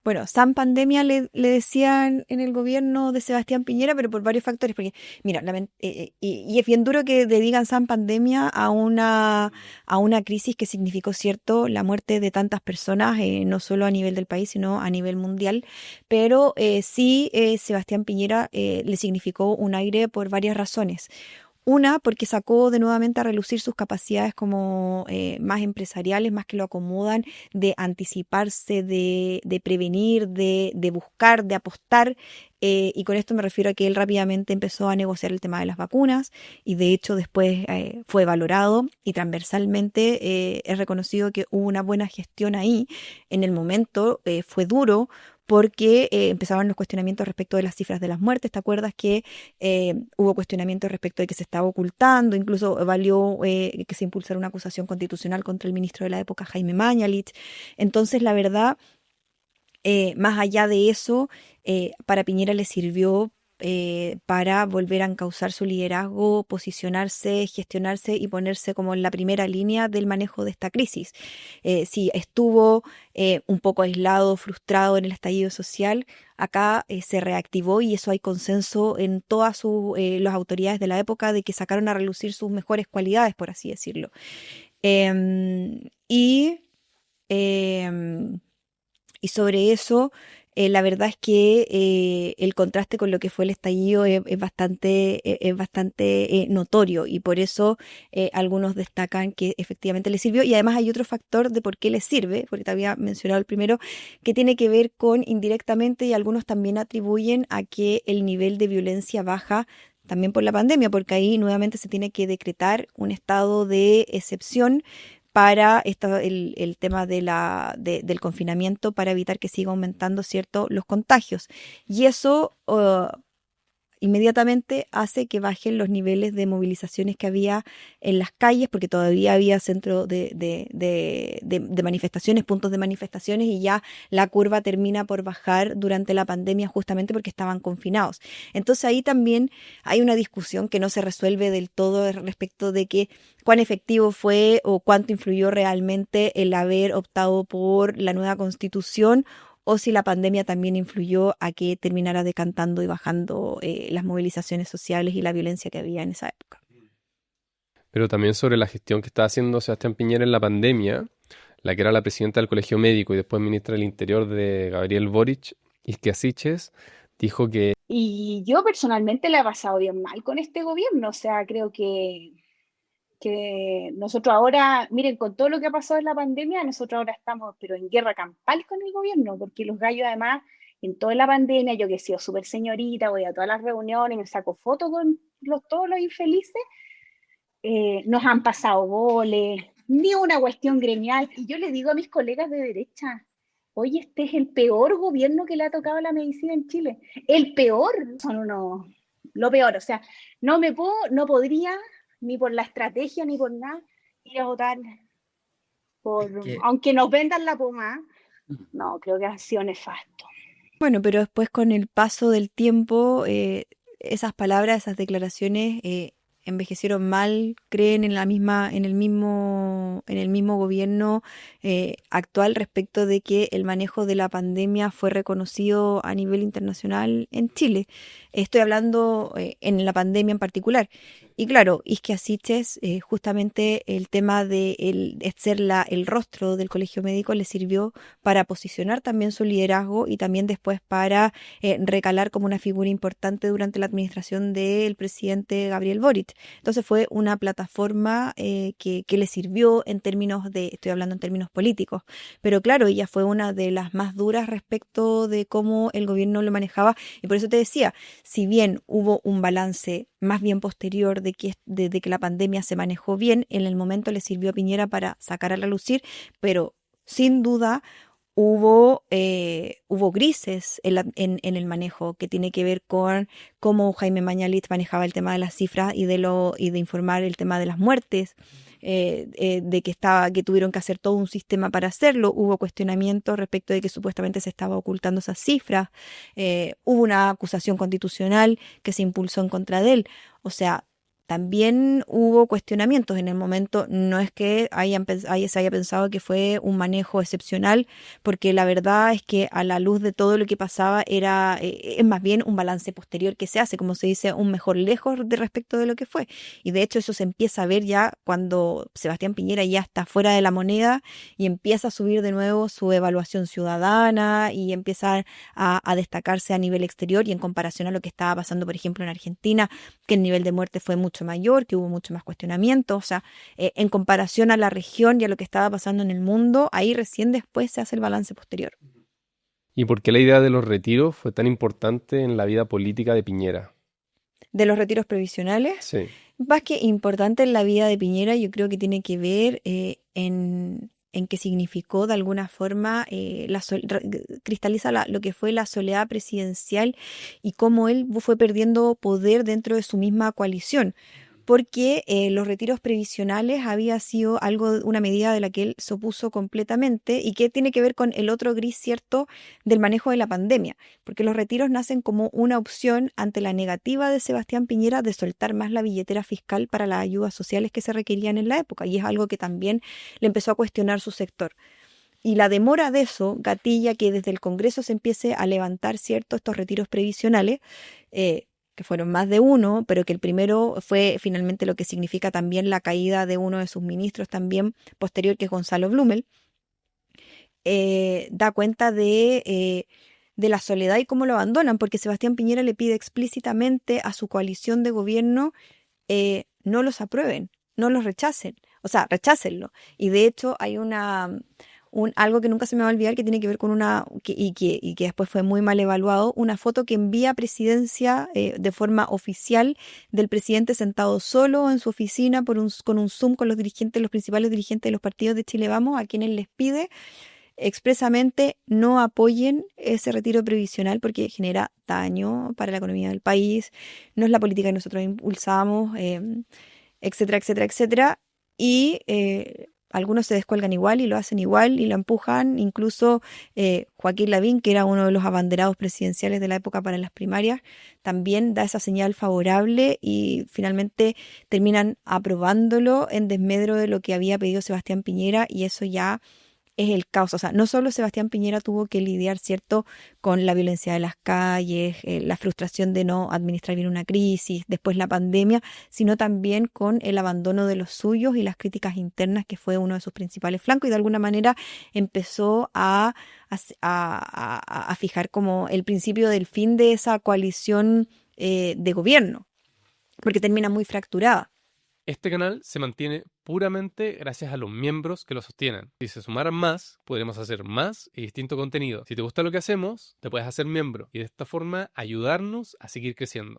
Bueno, San Pandemia le decían en el gobierno de Sebastián Piñera, pero por varios factores. Porque, mira, y es bien duro que le digan San Pandemia a una crisis que significó, cierto, la muerte de tantas personas, no solo a nivel del país, sino a nivel mundial. Pero sí, Sebastián Piñera le significó un aire por varias razones. Una, porque sacó de nuevamente a relucir sus capacidades como más empresariales, más que lo acomodan, de anticiparse, de prevenir, de buscar, de apostar. Y con esto me refiero a que él rápidamente empezó a negociar el tema de las vacunas y de hecho después fue valorado y transversalmente es reconocido que hubo una buena gestión ahí. En el momento fue duro porque empezaban los cuestionamientos respecto de las cifras de las muertes. ¿Te acuerdas que hubo cuestionamientos respecto de que se estaba ocultando? Incluso valió que se impulsara una acusación constitucional contra el ministro de la época, Jaime Mañalich. Entonces, la verdad, más allá de eso, para Piñera le sirvió para volver a encauzar su liderazgo, posicionarse, gestionarse y ponerse como en la primera línea del manejo de esta crisis. Sí, estuvo un poco aislado, frustrado en el estallido social. Acá se reactivó y eso hay consenso en todas las autoridades de la época de que sacaron a relucir sus mejores cualidades, por así decirlo. Y em, y sobre eso, la verdad es que el contraste con lo que fue el estallido es bastante notorio y por eso algunos destacan que efectivamente le sirvió. Y además hay otro factor de por qué le sirve, porque te había mencionado el primero, que tiene que ver con indirectamente y algunos también atribuyen a que el nivel de violencia baja también por la pandemia, porque ahí nuevamente se tiene que decretar un estado de excepción para el tema del confinamiento para evitar que siga aumentando, ¿cierto?, los contagios. Y eso inmediatamente hace que bajen los niveles de movilizaciones que había en las calles, porque todavía había centros de manifestaciones, puntos de manifestaciones, y ya la curva termina por bajar durante la pandemia justamente porque estaban confinados. Entonces ahí también hay una discusión que no se resuelve del todo respecto de que cuán efectivo fue o cuánto influyó realmente el haber optado por la nueva constitución o si la pandemia también influyó a que terminara decantando y bajando las movilizaciones sociales y la violencia que había en esa época. Pero también sobre la gestión que estaba haciendo Sebastián Piñera en la pandemia, la que era la presidenta del Colegio Médico y después ministra del Interior de Gabriel Boric, Isquia Siches, dijo que Y yo personalmente la he pasado bien mal con este gobierno, o sea, creo que nosotros ahora, miren, con todo lo que ha pasado en la pandemia, nosotros ahora estamos, pero en guerra campal con el gobierno, porque los gallos además, en toda la pandemia, yo que he sido súper señorita, voy a todas las reuniones, me saco fotos con todos los infelices, nos han pasado goles, ni una cuestión gremial, y yo le digo a mis colegas de derecha, oye, este es el peor gobierno que le ha tocado a la medicina en Chile, el peor, son unos, lo peor, o sea, no podría, ni por la estrategia, ni por nada, ir a votar Es por, que aunque nos vendan la pomada, no, creo que ha sido nefasto. Bueno, pero después con el paso del tiempo, esas palabras, esas declaraciones envejecieron mal, creen en la misma, en el mismo gobierno actual respecto de que el manejo de la pandemia fue reconocido a nivel internacional en Chile. Estoy hablando en la pandemia en particular. Y claro, Isquia Siches, justamente el tema de ser el rostro del colegio médico le sirvió para posicionar también su liderazgo y también después para recalar como una figura importante durante la administración del presidente Gabriel Boric. Entonces fue una plataforma que le sirvió en términos estoy hablando en términos políticos, pero claro, ella fue una de las más duras respecto de cómo el gobierno lo manejaba y por eso te decía, si bien hubo un balance más bien posterior de que la pandemia se manejó bien, en el momento le sirvió a Piñera para sacar a relucir, pero sin duda hubo grises en el manejo que tiene que ver con cómo Jaime Mañalich manejaba el tema de las cifras y de informar el tema de las muertes, de que tuvieron que hacer todo un sistema para hacerlo. Hubo cuestionamientos respecto de que supuestamente se estaba ocultando esas cifras. Hubo una acusación constitucional que se impulsó en contra de él. O sea, también hubo cuestionamientos en el momento. No es que se haya pensado que fue un manejo excepcional, porque la verdad es que a la luz de todo lo que pasaba es más bien un balance posterior que se hace, como se dice, un mejor lejos de respecto de lo que fue. Y de hecho eso se empieza a ver ya cuando Sebastián Piñera ya está fuera de la moneda y empieza a subir de nuevo su evaluación ciudadana y empieza a destacarse a nivel exterior y en comparación a lo que estaba pasando, por ejemplo, en Argentina, que el nivel de muerte fue mucho mayor, que hubo mucho más cuestionamiento, o sea, en comparación a la región y a lo que estaba pasando en el mundo, ahí recién después se hace el balance posterior. ¿Y por qué la idea de los retiros fue tan importante en la vida política de Piñera? De los retiros previsionales, Sí. más que importante en la vida de Piñera, yo creo que tiene que ver en que significó de alguna forma, cristaliza lo que fue la soledad presidencial y cómo él fue perdiendo poder dentro de su misma coalición. Porque los retiros previsionales había sido una medida de la que él se opuso completamente y que tiene que ver con el otro gris, ¿cierto?, del manejo de la pandemia, porque los retiros nacen como una opción ante la negativa de Sebastián Piñera de soltar más la billetera fiscal para las ayudas sociales que se requerían en la época, y es algo que también le empezó a cuestionar su sector. Y la demora de eso gatilla que desde el Congreso se empiece a levantar, ¿cierto?, estos retiros previsionales, que fueron más de uno, pero que el primero fue finalmente lo que significa también la caída de uno de sus ministros también posterior, que es Gonzalo Blumel, da cuenta de la soledad y cómo lo abandonan, porque Sebastián Piñera le pide explícitamente a su coalición de gobierno no los aprueben, no los rechacen, o sea, rechácenlo. Y de hecho hay algo que nunca se me va a olvidar, que tiene que ver con y que después fue muy mal evaluado, una foto que envía Presidencia de forma oficial del presidente sentado solo en su oficina con un Zoom con los principales dirigentes de los partidos de Chile Vamos, a quienes les pide expresamente no apoyen ese retiro previsional porque genera daño para la economía del país, no es la política que nosotros impulsamos, etcétera, etcétera, etcétera. Y algunos se descuelgan igual y lo hacen igual y lo empujan. Incluso Joaquín Lavín, que era uno de los abanderados presidenciales de la época para las primarias, también da esa señal favorable y finalmente terminan aprobándolo en desmedro de lo que había pedido Sebastián Piñera, y eso ya es el caos. O sea, no solo Sebastián Piñera tuvo que lidiar, ¿cierto?, con la violencia de las calles, la frustración de no administrar bien una crisis, después la pandemia, sino también con el abandono de los suyos y las críticas internas, que fue uno de sus principales flancos, y de alguna manera empezó a fijar como el principio del fin de esa coalición de gobierno, porque termina muy fracturada. Este canal se mantiene puramente gracias a los miembros que lo sostienen. Si se sumaran más, podremos hacer más y distinto contenido. Si te gusta lo que hacemos, te puedes hacer miembro y de esta forma ayudarnos a seguir creciendo.